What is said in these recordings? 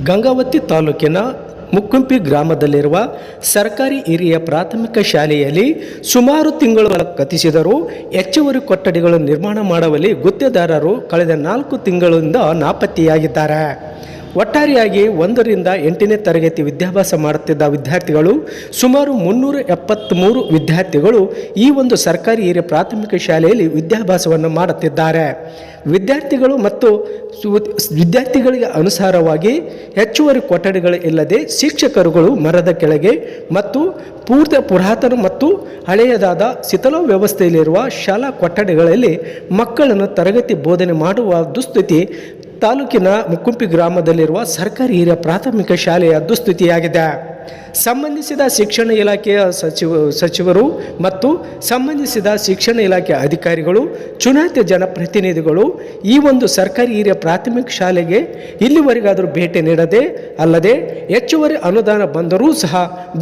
ಗಂಗಾವತಿ ತಾಲೂಕಿನ ಮುಕ್ಕುಂಪಿ ಗ್ರಾಮದಲ್ಲಿರುವ ಸರ್ಕಾರಿ ಹಿರಿಯ ಪ್ರಾಥಮಿಕ ಶಾಲೆಯಲ್ಲಿ ಸುಮಾರು ತಿಂಗಳು ಗತಿಸಿದರೂ ಹೆಚ್ಚುವರಿ ಕೊಠಡಿಗಳು ನಿರ್ಮಾಣ ಮಾಡುವಲ್ಲಿ ಗುತ್ತಿಗೆದಾರರು ಕಳೆದ 4 ತಿಂಗಳಿಂದ ನಾಪತ್ತೆಯಾಗಿದ್ದಾರೆ. ಒಟ್ಟಾರೆಯಾಗಿ 1ರಿಂದ 8ನೇ ತರಗತಿ ವಿದ್ಯಾಭ್ಯಾಸ ಮಾಡುತ್ತಿದ್ದ ವಿದ್ಯಾರ್ಥಿಗಳು ಸುಮಾರು 373 ವಿದ್ಯಾರ್ಥಿಗಳು ಈ ಒಂದು ಸರ್ಕಾರಿ ಹಿರಿಯ ಪ್ರಾಥಮಿಕ ಶಾಲೆಯಲ್ಲಿ ವಿದ್ಯಾಭ್ಯಾಸವನ್ನು ಮಾಡುತ್ತಿದ್ದಾರೆ. ವಿದ್ಯಾರ್ಥಿಗಳು ಮತ್ತು ವಿದ್ಯಾರ್ಥಿಗಳಿಗೆ ಅನುಸಾರವಾಗಿ ಹೆಚ್ಚುವರಿ ಕೊಠಡಿಗಳು ಇಲ್ಲದೆ ಶಿಕ್ಷಕರುಗಳು ಮರದ ಕೆಳಗೆ ಮತ್ತು ಪುರಾತನ ಮತ್ತು ಹಳೆಯದಾದ ಶಿಥಿಲ ವ್ಯವಸ್ಥೆಯಲ್ಲಿರುವ ಶಾಲಾ ಕೊಠಡಿಗಳಲ್ಲಿ ಮಕ್ಕಳನ್ನು ತರಗತಿ ಬೋಧನೆ ಮಾಡುವ ದುಸ್ಥಿತಿ ತಾಲೂಕಿನ ಮುಕ್ಕುಂಪಿ ಗ್ರಾಮದಲ್ಲಿರುವ ಸರ್ಕಾರಿ ಹಿರಿಯ ಪ್ರಾಥಮಿಕ ಶಾಲೆಯ ದುಸ್ಥಿತಿಯಾಗಿದೆ. ಸಂಬಂಧಿಸಿದ ಶಿಕ್ಷಣ ಇಲಾಖೆಯ ಸಚಿವರು ಮತ್ತು ಸಂಬಂಧಿಸಿದ ಶಿಕ್ಷಣ ಇಲಾಖೆ ಅಧಿಕಾರಿಗಳು, ಚುನಾಯಿತ ಜನಪ್ರತಿನಿಧಿಗಳು ಈ ಒಂದು ಸರ್ಕಾರಿ ಹಿರಿಯ ಪ್ರಾಥಮಿಕ ಶಾಲೆಗೆ ಇಲ್ಲಿವರೆಗಾದರೂ ಭೇಟಿ ನೀಡದೆ, ಅಲ್ಲದೆ ಹೆಚ್ಚುವರಿ ಅನುದಾನ ಬಂದರೂ ಸಹ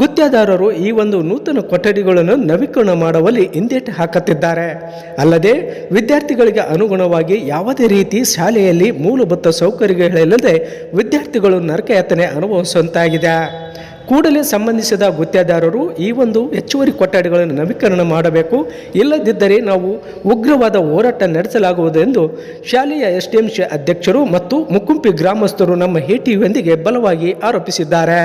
ಗುತ್ತಿಗೆದಾರರು ಈ ಒಂದು ನೂತನ ಕೊಠಡಿಗಳನ್ನು ನವೀಕರಣ ಮಾಡುವಲ್ಲಿ ಹಿಂದೇಟು ಹಾಕುತ್ತಿದ್ದಾರೆ. ಅಲ್ಲದೆ ವಿದ್ಯಾರ್ಥಿಗಳಿಗೆ ಅನುಗುಣವಾಗಿ ಯಾವುದೇ ರೀತಿ ಶಾಲೆಯಲ್ಲಿ ಮೂಲಭೂತ ಸೌಕರ್ಯಗಳಿಲ್ಲದೆ ವಿದ್ಯಾರ್ಥಿಗಳು ನರಕಯಾತನೆ ಅನುಭವಿಸುವಂತಾಗಿದೆ. ಕೂಡಲೇ ಸಂಬಂಧಿಸಿದ ಗುತ್ತಿಗೆದಾರರು ಈ ಒಂದು ಹೆಚ್ಚುವರಿ ಕೊಠಡಿಗಳನ್ನು ನವೀಕರಣ ಮಾಡಬೇಕು, ಇಲ್ಲದಿದ್ದರೆ ನಾವು ಉಗ್ರವಾದ ಹೋರಾಟ ನಡೆಸಲಾಗುವುದು ಎಂದು ಶಾಲೆಯ ಎಸ್ಡಿಎಂಸಿ ಅಧ್ಯಕ್ಷರು ಮತ್ತು ಮುಕ್ಕುಂಪಿ ಗ್ರಾಮಸ್ಥರು ನಮ್ಮ ಟಿವಿಯೊಂದಿಗೆ ಬಲವಾಗಿ ಆರೋಪಿಸಿದ್ದಾರೆ.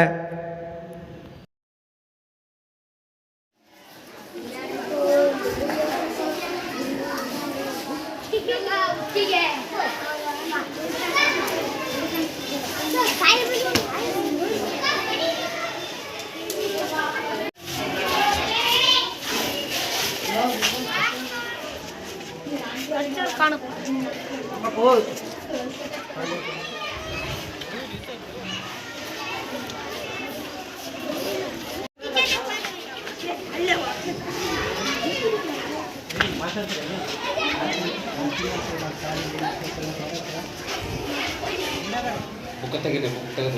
ಬುಕ್ ತೆಗೆದು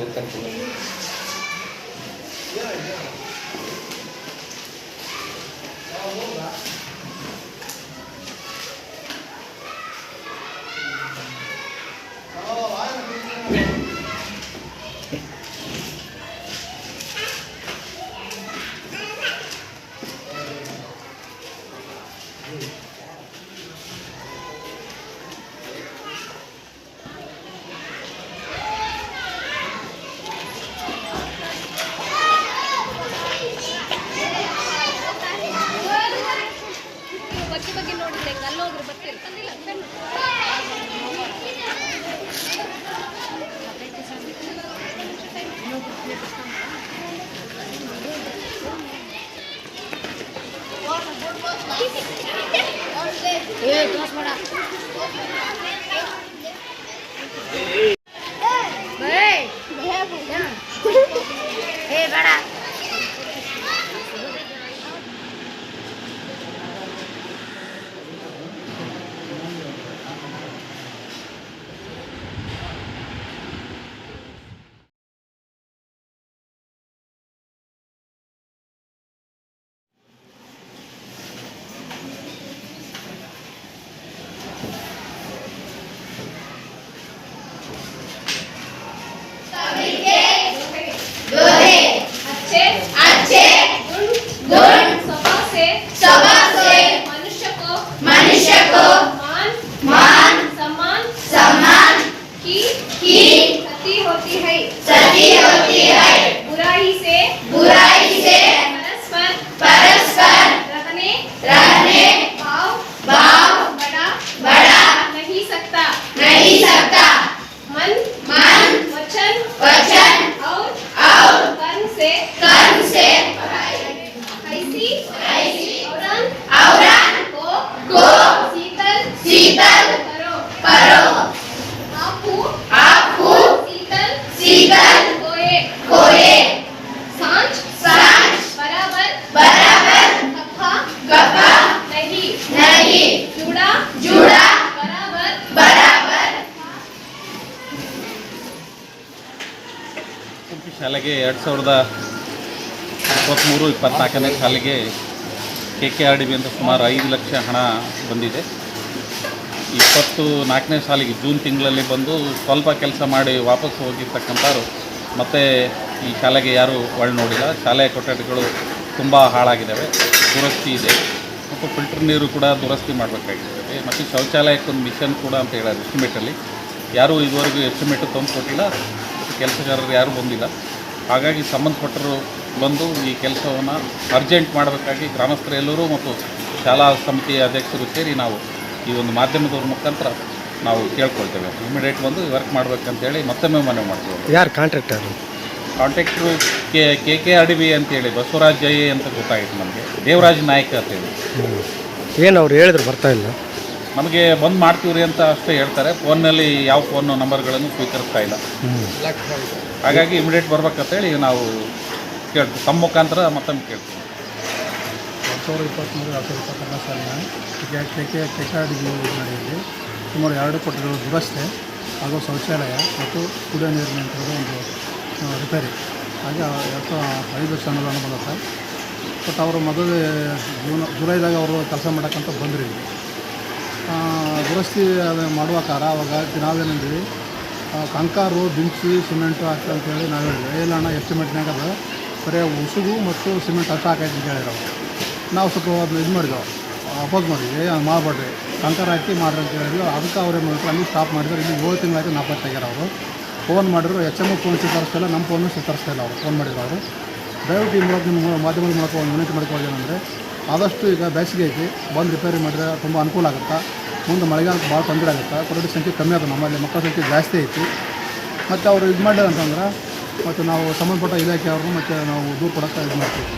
ಓದ್ತಾರೆ. ಬಗ್ಗೆ ನೋಡಿದ್ರೆ ಅಲ್ಲೋದ್ರೆ ಬರ್ತಿರ್ತಾನಿಲ್ಲ. ಶಾಲೆಗೆ 2023-24ನೇ ಸಾಲಿಗೆ KKRDB ಅಂತ ಸುಮಾರು 5 ಲಕ್ಷ ಹಣ ಬಂದಿದೆ. 24ನೇ ಸಾಲಿಗೆ ಜೂನ್ ತಿಂಗಳಲ್ಲಿ ಬಂದು ಸ್ವಲ್ಪ ಕೆಲಸ ಮಾಡಿ ವಾಪಸ್ ಹೋಗಿರ್ತಕ್ಕಂಥವ್ರು ಮತ್ತು ಈ ಶಾಲೆಗೆ ಯಾರೂ ಒಳ ನೋಡಿಲ್ಲ. ಶಾಲೆಯ ಕೊಠಡಿಗಳು ತುಂಬ ಹಾಳಾಗಿದ್ದಾವೆ, ದುರಸ್ತಿ ಇದೆ. ಮತ್ತು ಫಿಲ್ಟರ್ ನೀರು ಕೂಡ ದುರಸ್ತಿ ಮಾಡಬೇಕಾಗಿದೆ. ಮತ್ತು ಶೌಚಾಲಯಕ್ಕೊಂದು ಮಿಷನ್ ಕೂಡ ಅಂತ ಹೇಳೋದು ಎಸ್ಟಿಮೇಟಲ್ಲಿ. ಯಾರೂ ಇದುವರೆಗೂ ಎಸ್ಟಿಮೇಟು ತಂದು ಕೊಟ್ಟಿಲ್ಲ, ಮತ್ತು ಕೆಲಸಗಾರರು ಯಾರೂ ಬಂದಿಲ್ಲ. ಹಾಗಾಗಿ ಸಂಬಂಧಪಟ್ಟರು ಬಂದು ಈ ಕೆಲಸವನ್ನು ಅರ್ಜೆಂಟ್ ಮಾಡಬೇಕಾಗಿ ಗ್ರಾಮಸ್ಥರೆಲ್ಲರೂ ಮತ್ತು ಶಾಲಾ ಸಮಿತಿಯ ಅಧ್ಯಕ್ಷರು ಸೇರಿ ನಾವು ಈ ಒಂದು ಮಾಧ್ಯಮದವ್ರ ಮುಖಾಂತರ ನಾವು ಕೇಳ್ಕೊಳ್ತೇವೆ. ಇಮಿಡಿಯೇಟ್ ಬಂದು ವರ್ಕ್ ಮಾಡಬೇಕಂತೇಳಿ ಮತ್ತೊಮ್ಮೆ ಮನವಿ ಮಾಡ್ತೀವಿ. ಯಾರು ಕಾಂಟ್ರಾಕ್ಟರ್? ಕಾಂಟ್ರಾಕ್ಟ್ರು KKRDB ಅಂತೇಳಿ ಬಸವರಾಜ್ ಜೈ ಅಂತ ಗೊತ್ತಾಗಿತ್ತು ನಮಗೆ. ದೇವರಾಜ್ ನಾಯ್ಕ ಅಂತೇಳಿ. ಏನು ಅವ್ರು ಹೇಳಿದ್ರು ಬರ್ತಾ ಇಲ್ಲ? ನಮಗೆ ಬಂದು ಮಾಡ್ತೀವ್ರಿ ಅಂತ ಅಷ್ಟೇ ಹೇಳ್ತಾರೆ. ಫೋನ್ನಲ್ಲಿ ಯಾವ ಫೋನ್ ನಂಬರ್ಗಳನ್ನು ಸ್ವೀಕರಿಸ್ತಾ ಇಲ್ಲ. ಹಾಗಾಗಿ ಇಮಿಡಿಯೇಟ್ ಬರ್ಬೇಕಂತೇಳಿ ನಾವು ಕೇಳ್ತೀವಿ. ತಮ್ಮ ಮುಖಾಂತರ ಮತ್ತೊಮ್ಮೆ ಕೇಳ್ತೀವಿ. 2023-2024 ಸಾಲಿನ KKRDB ಯೋಜನೆಯಲ್ಲಿ ಸುಮಾರು 2 ಕೊಠಡಿಗಳು ದುರಸ್ತಿ ಹಾಗೂ ಶೌಚಾಲಯ ಮತ್ತು ಕುಡಿಯೋ ನೀರಿನ ಒಂದು ರಿಪೇರಿ ಹಾಗೆ 5 ಲಕ್ಷ ಅನುದಾನ ಬಂದತ್ತೆ. ಬಟ್ ಅವರು ಮೊದಲು ಜುಲೈದಾಗ ಅವರು ಕೆಲಸ ಮಾಡೋಕ್ಕಂತ ಬಂದ್ರಿ. ದುರಸ್ತಿ ಅದು ಮಾಡುವಕಾರ ಅವಾಗ ನಾವೇನಂದ್ವಿ, ಕಂಕಾರು ಬಿಂಚಿ ಸಿಮೆಂಟು ಹಾಕ್ತಾ ಅಂತೇಳಿ ನಾವು ಹೇಳಿದ್ವಿ. ಇಲ್ಲ ಅಣ್ಣ ಎಸ್ಟಿಮೇಟ್ನಾಗ ಅದು ಬರೀ ಉಸುಗು ಮತ್ತು ಸಿಮೆಂಟ್ ಅಷ್ಟು ಹಾಕೈತೆ ಅಂತ ಹೇಳಿದ್ರು. ನಾವು ಸ್ವಲ್ಪ ಅದನ್ನ ಇದು ಮಾಡಿದೆವು, ಅಪೋಸ್ ಮಾಡಿದ್ವಿ. ಮಾಡಬೇಡ್ರಿ, ಕಂಕಾರ ಹಾಕಿ ಮಾಡ್ರಿ ಅಂತ ಹೇಳಿದ್ವಿ. ಅದಕ್ಕೆ ಅವ್ರೇನು ಮಾಡಿದ್ರು, ಅಲ್ಲಿ ಸ್ಟಾಪ್ ಮಾಡಿದ್ರು. ಇಲ್ಲಿ 7 ತಿಂಗಳಾಯ್ತು ನಾಪತ್ತಾಗ್ಯಾರ ಅವರು. ಫೋನ್ ಮಾಡಿದ್ರು, HM ಫೋನ್ ಸ್ವೀಕರಿಸ್ತಾಯಿಲ್ಲ, ನಮ್ಮ ಫೋನು ಸ್ವೀಕರಿಸ್ತಾಯಿಲ್ಲ ಅವರು. ಫೋನ್ ಮಾಡಿದ್ರು ಅವರು. ದಯವಿಟ್ಟು ಈ ಮೂಲಕ ನಿಮ್ಮ ಮಾಧ್ಯಮದ ಮೂಲಕ ಒಂದು ವಿನಂತಿ ಮಾಡ್ಕೊಳ್ಳೋದೇನೆಂದರೆ, ಆದಷ್ಟು ಈಗ ಬೇಸಿಗೆ ಐತಿ, ಬಂದು ರಿಪೇರಿ ಮಾಡಿದ್ರೆ ತುಂಬ ಅನುಕೂಲ ಆಗುತ್ತೆ. ಮುಂದೆ ಮಳೆಗಾಲಕ್ಕೆ ಭಾಳ ತೊಂದರೆ ಆಗುತ್ತೆ. ಕೊಠಡಿ ಸಂಖ್ಯೆ ಕಮ್ಮಿ ಆಗುತ್ತೆ, ನಮ್ಮಲ್ಲಿ ಮಕ್ಕಳ ಸಂಖ್ಯೆ ಜಾಸ್ತಿ ಐತಿ. ಮತ್ತು ಅವರು ಇದು ಮಾಡಿಲ್ಲ ಅಂತಂದ್ರೆ ಮತ್ತು ನಾವು ಸಂಬಂಧಪಟ್ಟ ಇಲಾಖೆಯವ್ರನ್ನ ಮತ್ತು ನಾವು ದೂರು ಕೊಡೋಕ್ಕೆ ಇದು ಮಾಡ್ತೀವಿ.